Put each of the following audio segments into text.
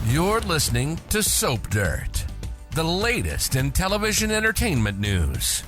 You're listening to Soap Dirt, the latest in television entertainment news.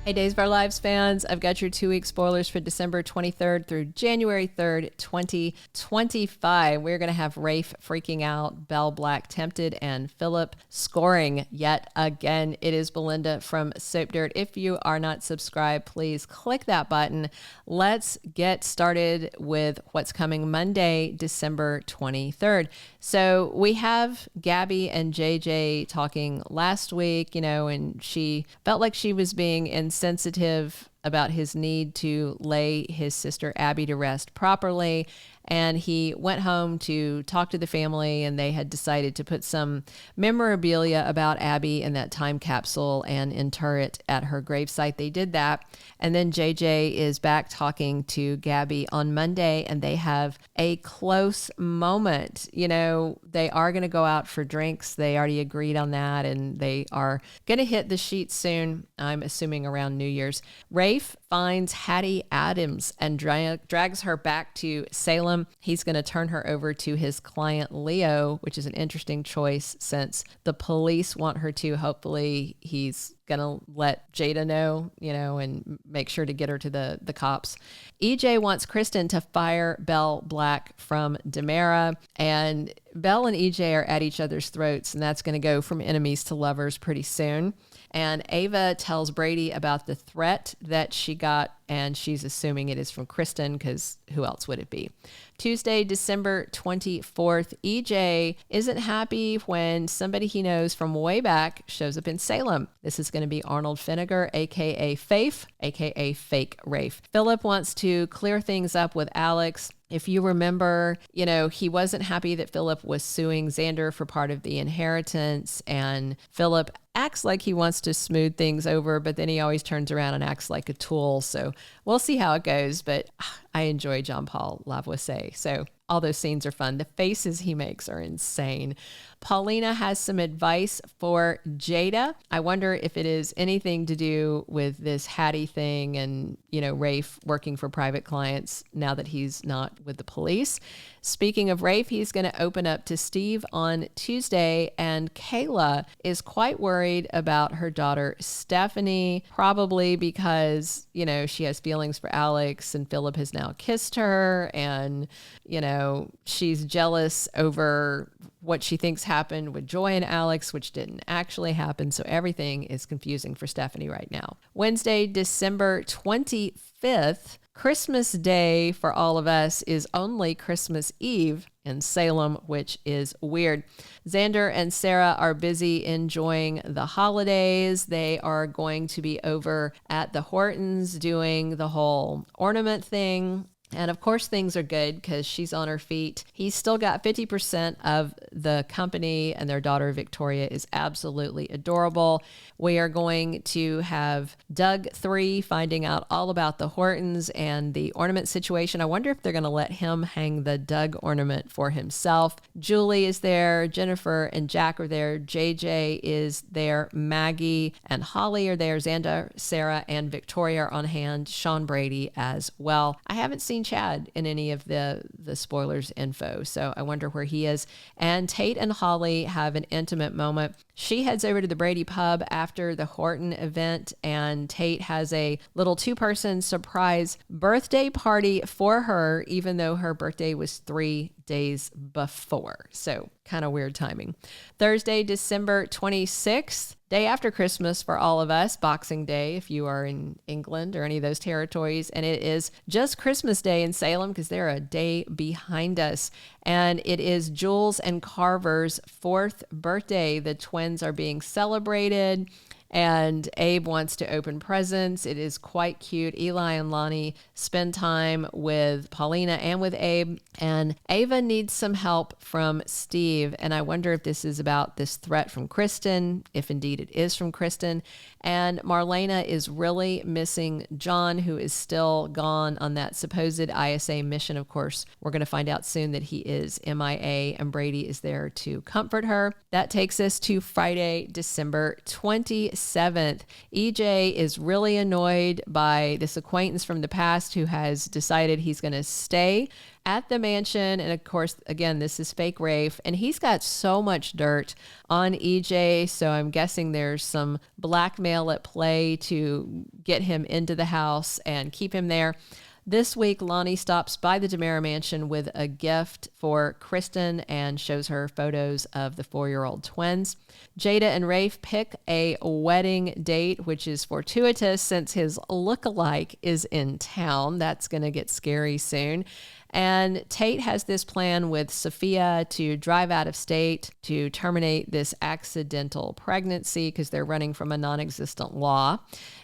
Hey, Days of Our Lives fans, I've got your 2-week spoilers for December 23rd through January 3rd, 2025. We're going to have Rafe freaking out, Belle Black tempted, and Philip scoring yet again. It is Belinda from Soap Dirt. If you are not subscribed, please click that button. Let's get started with what's coming Monday, December 23rd. So we have Gabi and JJ talking last week, and she felt like she was being insensitive about his need to lay his sister Abby to rest properly. And he went home to talk to the family, and they had decided to put some memorabilia about Abby in that time capsule and inter it at her gravesite. They did that. And then JJ is back talking to Gabi on Monday, and they have a close moment. They are going to go out for drinks. They already agreed on that, and they are going to hit the sheets soon, I'm assuming around New Year's. Rafe finds Hattie Adams and drags her back to Salem. He's going to turn her over to his client Leo, which is an interesting choice since the police want her to. Hopefully he's going to let Jada know, and make sure to get her to the cops. EJ wants Kristen to fire Belle Black from DiMera, and Belle and EJ are at each other's throats, and that's going to go from enemies to lovers pretty soon. And Ava tells Brady about the threat that she got, and she's assuming it is from Kristen, because who else would it be? Tuesday, December 24th, EJ isn't happy when somebody he knows from way back shows up in Salem. This is going to be Arnold Fenger, a.k.a. Faith, a.k.a. Fake Rafe. Philip wants to clear things up with Alex. If you remember, he wasn't happy that Philip was suing Xander for part of the inheritance, and Philip acts like he wants to smooth things over, but then he always turns around and acts like a tool. So we'll see how it goes, but I enjoy John Paul Lavoisier. So all those scenes are fun. The faces he makes are insane. Paulina has some advice for Jada. I wonder if it is anything to do with this Hattie thing and, Rafe working for private clients now that he's not with the police. Speaking of Rafe, he's going to open up to Steve on Tuesday, and Kayla is quite worried about her daughter Stephanie, probably because, she has feelings for Alex and Philip has now kissed her, and, she's jealous over what she thinks happened with Joy and Alex, which didn't actually happen. So everything is confusing for Stephanie right now. Wednesday, December 25th, Christmas Day for all of us is only Christmas Eve in Salem, which is weird. Xander and Sarah are busy enjoying the holidays. They are going to be over at the Hortons doing the whole ornament thing. And of course, things are good because she's on her feet. He's still got 50% of the company, and their daughter Victoria is absolutely adorable. We are going to have Doug 3 finding out all about the Hortons and the ornament situation. I wonder if they're going to let him hang the Doug ornament for himself. Julie is there. Jennifer and Jack are there. JJ is there. Maggie and Holly are there. Xander, Sarah, and Victoria are on hand. Sean Brady as well. I haven't seen Chad in any of the spoilers info, so I wonder where he is. And Tate and Holly have an intimate moment. She heads over to the Brady pub after the Horton event, and Tate has a little 2-person surprise birthday party for her, even though her birthday was 3 days before. So kind of weird timing. Thursday, December 26th, day after Christmas for all of us, Boxing Day if you are in England or any of those territories. And it is just Christmas Day in Salem because they're a day behind us. And it is Jules and Carver's 4th birthday. The twins are being celebrated, and Abe wants to open presents. It is quite cute. Eli and Lonnie spend time with Paulina and with Abe, and Ava needs some help from Steve. And I wonder if this is about this threat from Kristen, if indeed it is from Kristen. And Marlena is really missing John, who is still gone on that supposed ISA mission. Of course, we're going to find out soon that he is MIA, and Brady is there to comfort her. That takes us to Friday, December 26th. 27th. EJ is really annoyed by this acquaintance from the past who has decided he's going to stay at the mansion. And of course, again, this is fake Rafe, and he's got so much dirt on EJ. So I'm guessing there's some blackmail at play to get him into the house and keep him there. This week, Lonnie stops by the DiMera mansion with a gift for Kristen and shows her photos of the 4-year-old twins. Jada and Rafe pick a wedding date, which is fortuitous since his lookalike is in town. That's going to get scary soon. And Tate has this plan with Sophia to drive out of state to terminate this accidental pregnancy because they're running from a non-existent law.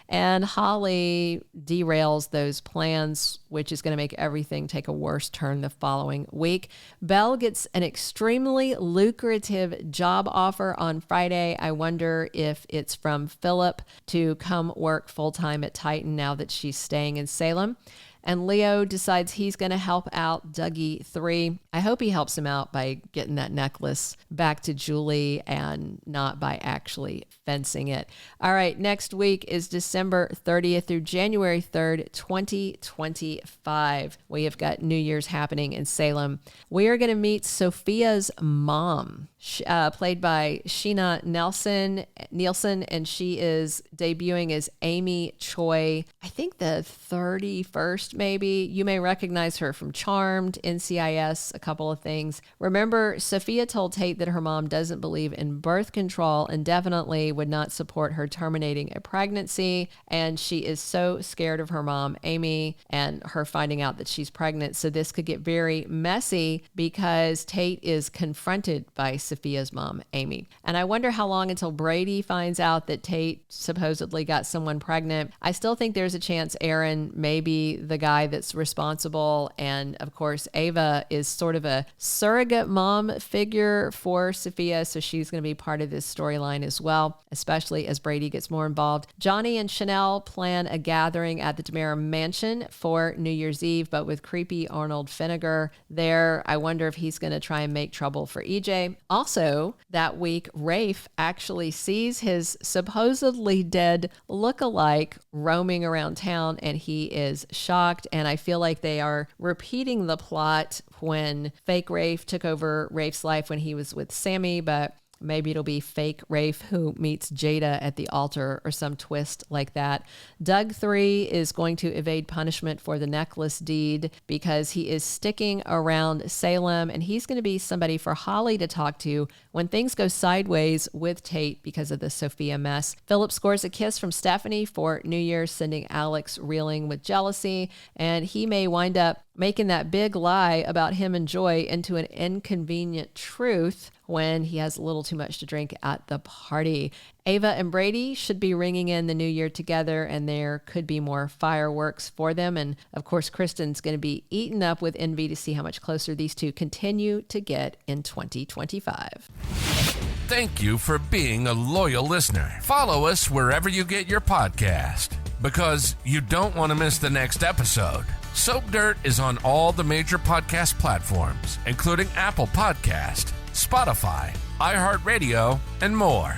And Holly derails those plans, which is going to make everything take a worse turn the following week. Belle gets an extremely lucrative job offer on Friday. I wonder if it's from Philip to come work full-time at Titan now that she's staying in Salem. And Leo decides he's going to help out Dougie 3. I hope he helps him out by getting that necklace back to Julie and not by actually fencing it. All right, next week is December 30th through January 3rd, 2025. We have got New Year's happening in Salem. We are going to meet Sophia's mom, played by Sheena Nielsen, and she is debuting as Amy Choi. I think the 31st, maybe. You may recognize her from Charmed, NCIS, a couple of things. Remember, Sophia told Tate that her mom doesn't believe in birth control and definitely would not support her terminating a pregnancy. And she is so scared of her mom, Amy, and her finding out that she's pregnant. So this could get very messy because Tate is confronted by Sophia's mom, Amy. And I wonder how long until Brady finds out that Tate supposedly got someone pregnant. I still think there's a chance Aaron may be the guy that's responsible. And of course, Ava is sort of a surrogate mom figure for Sophia. So she's going to be part of this storyline as well, especially as Brady gets more involved. Johnny and Chanel plan a gathering at the DiMera mansion for New Year's Eve, but with creepy Arnold Fenger there. I wonder if he's going to try and make trouble for EJ. Also, that week, Rafe actually sees his supposedly dead lookalike roaming around town, and he is shocked. And I feel like they are repeating the plot when fake Rafe took over Rafe's life when he was with Sammy, but maybe it'll be fake Rafe who meets Jada at the altar or some twist like that. Doug 3 is going to evade punishment for the necklace deed because he is sticking around Salem, and he's going to be somebody for Holly to talk to when things go sideways with Tate because of the Sophia mess. Philip scores a kiss from Stephanie for New Year's, sending Alex reeling with jealousy, and he may wind up making that big lie about him and Joy into an inconvenient truth when he has a little too much to drink at the party. Ava and Brady should be ringing in the new year together, and there could be more fireworks for them. And of course, Kristen's going to be eaten up with envy to see how much closer these two continue to get in 2025. Thank you for being a loyal listener. Follow us wherever you get your podcast, because you don't want to miss the next episode. Soap Dirt is on all the major podcast platforms, including Apple Podcast, Spotify, iHeartRadio, and more.